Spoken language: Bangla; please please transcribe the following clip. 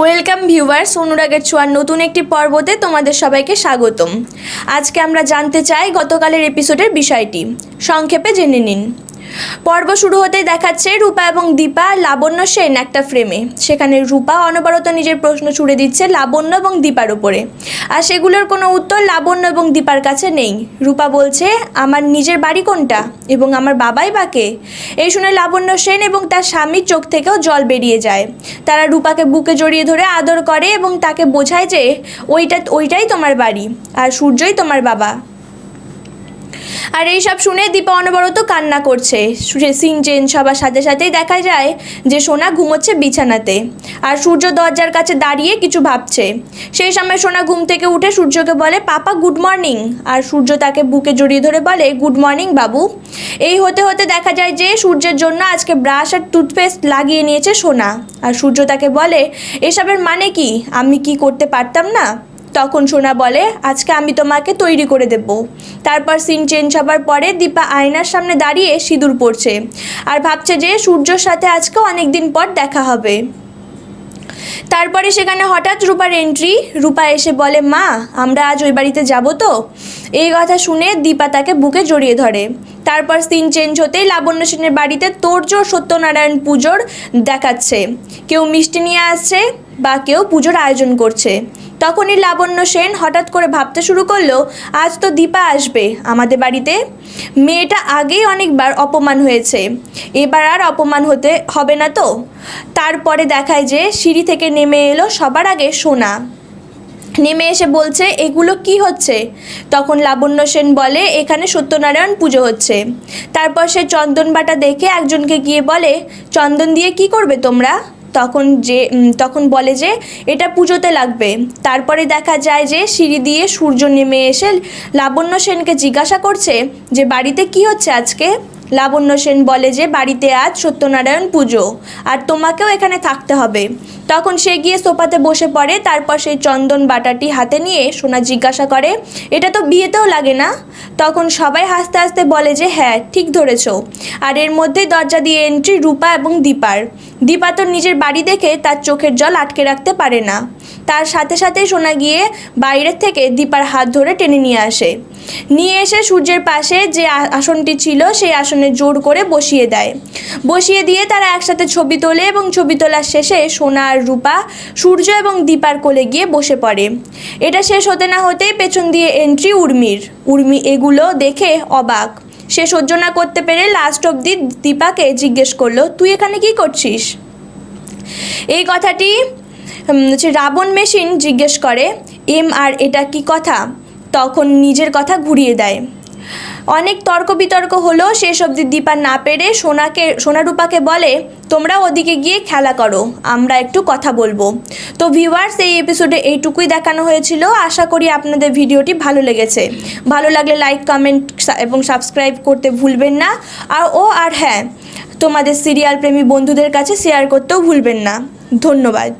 ওয়েলকাম ভিউয়ার্স, অনুরাগের ছোঁয়ার নতুন একটি পর্বতে তোমাদের সবাইকে স্বাগতম। আজকে আমরা জানতে চাই গতকালের এপিসোডের বিষয়টি। সংক্ষেপে জেনে নিন। পর্ব শুরু হতেই দেখাচ্ছে রূপা এবং দীপা আর লাবণ্য সেন একটা ফ্রেমে। সেখানে রূপা অনবরত নিজের প্রশ্ন ছুড়ে দিচ্ছে লাবণ্য এবং দীপার উপরে, আর সেগুলোর কোনো উত্তর লাবণ্য এবং দীপার কাছে নেই। রূপা বলছে, আমার নিজের বাড়ি কোনটা এবং আমার বাবাই বা কে? এই শুনে লাবণ্য সেন এবং তার স্বামীর চোখ থেকেও জল বেরিয়ে যায়। তারা রূপাকে বুকে জড়িয়ে ধরে আদর করে এবং তাকে বোঝায় যে ওইটাই তোমার বাড়ি আর সূর্যই তোমার বাবা। আর এইসব শুনে দীপা অনবরত কান্না করছে। সিন চেঞ্জ হবার সাথে সাথেই দেখা যায় যে সোনা ঘুমোচ্ছে বিছানাতে, আর সূর্য দরজার কাছে দাঁড়িয়ে কিছু ভাবছে। সেই সময় সোনা ঘুম থেকে উঠে সূর্যকে বলে, পাপা গুড মর্নিং। আর সূর্য তাকে বুকে জড়িয়ে ধরে বলে, গুড মর্নিং বাবু। এই হতে হতে দেখা যায় যে সূর্যের জন্য আজকে ব্রাশ আর টুথপেস্ট লাগিয়ে নিয়েছে সোনা। আর সূর্য তাকে বলে, এসবের মানে কি? আমি কি করতে পারতাম না? তখন সোনা বলে, আজকে আমি তোমাকে তৈরি করে দেব। তারপর সিন চেঞ্জ হবার পরে দীপা আয়নার সামনে দাঁড়িয়ে সিঁদুর পড়ছে আর ভাবছে যে সূর্যর সাথে আজকে অনেক দিন পর দেখা হবে। তারপরে সেখানে হঠাৎ রূপার এন্ট্রি। রূপা এসে বলে, মা আমরা আজ ওই বাড়িতে যাব তো? এই কথা শুনে দীপা তাকে বুকে জড়িয়ে ধরে। তারপর সিন চেঞ্জ হতেই লাবণ্য সেনের বাড়িতে তোড়জোড় সত্যনারায়ণ পুজোর দেখাচ্ছে। কেউ মিষ্টি নিয়ে আসছে বা কেউ পুজোর আয়োজন করছে। তখনই লাবণ্য সেন হঠাৎ করে ভাবতে শুরু করলো, আজ তো দীপা আসবে আমাদের বাড়িতে। মেয়েটা আগেই অনেকবার অপমান হয়েছে, এবার আর অপমান হতে হবে না তো? তারপরে দেখায় যে সিঁড়ি থেকে নেমে এলো সবার আগে সোনা। নেমে এসে বলছে, এগুলো কি হচ্ছে? তখন লাবণ্য সেন বলে, এখানে সত্যনারায়ণ পুজো হচ্ছে। তারপর সে চন্দন বাটা দেখে একজনকে গিয়ে বলে, চন্দন দিয়ে কি করবে তোমরা? তখন বলে যে এটা পুজোতে লাগবে। তারপরে দেখা যায় যে সিঁড়ি দিয়ে সূর্য নেমে এসে লাবণ্য সেনকে জিজ্ঞাসা করছে যে বাড়িতে কি হচ্ছে আজকে। লাবণ্য সেন বলে যে বাড়িতে আজ সত্যনারায়ণ পুজো আর তোমাকেও এখানে থাকতে হবে। তখন সে গিয়ে সোফাতে বসে পড়ে। তারপর সেই চন্দন বাটাটি হাতে নিয়ে সোনা জিজ্ঞাসা করে, এটা তো বিয়েতেও লাগে না? তখন সবাই হাসতে হাসতে বলে যে হ্যাঁ ঠিক ধরেছ। আর এর মধ্যেই দরজা দিয়ে এন্ট্রি রূপা এবং দীপার। দীপা তো নিজের বাড়ি দেখে তার চোখের জল আটকে রাখতে পারে না। তার সাথে সাথেই সোনা গিয়ে বাইরের থেকে দীপার হাত ধরে টেনে নিয়ে এসে সূর্যের পাশে যে আসনটি ছিল সেই আসনে জোর করে বসিয়ে দিয়ে তারা একসাথে ছবি তোলে এবং ছবি তোলার শেষে সোনা আর রূপা সূর্য এবং দীপার কোলে গিয়ে বসে পড়ে। এটা শেষ হতে না হতেই পেছন দিয়ে এন্ট্রি উর্মি এগুলো দেখে অবাক। সে সহ্য না করতে পেরে লাস্ট অবধি দীপাকে জিজ্ঞেস করলো, তুই এখানে কি করছিস? এই কথাটি রাবণ মেশিন জিজ্ঞেস করে, আর এটা কি কথা? তখন নিজের কথা ঘুরিয়ে দেয়। অনেক তর্ক বিতর্ক হলো, শেষ অবধি দীপা না পেরে সোনা রূপাকে বলে, তোমরা ওদিকে গিয়ে খেলা করো, আমরা একটু কথা বলবো। তো ভিউয়ার্স, এই এপিসোডে এইটুকুই দেখানো হয়েছিল। আশা করি আপনাদের ভিডিওটি ভালো লেগেছে। ভালো লাগলে লাইক, কমেন্ট এবং সাবস্ক্রাইব করতে ভুলবেন না। আর হ্যাঁ, তোমাদের সিরিয়াল প্রেমী বন্ধুদের কাছে শেয়ার করতেও ভুলবেন না। ধন্যবাদ।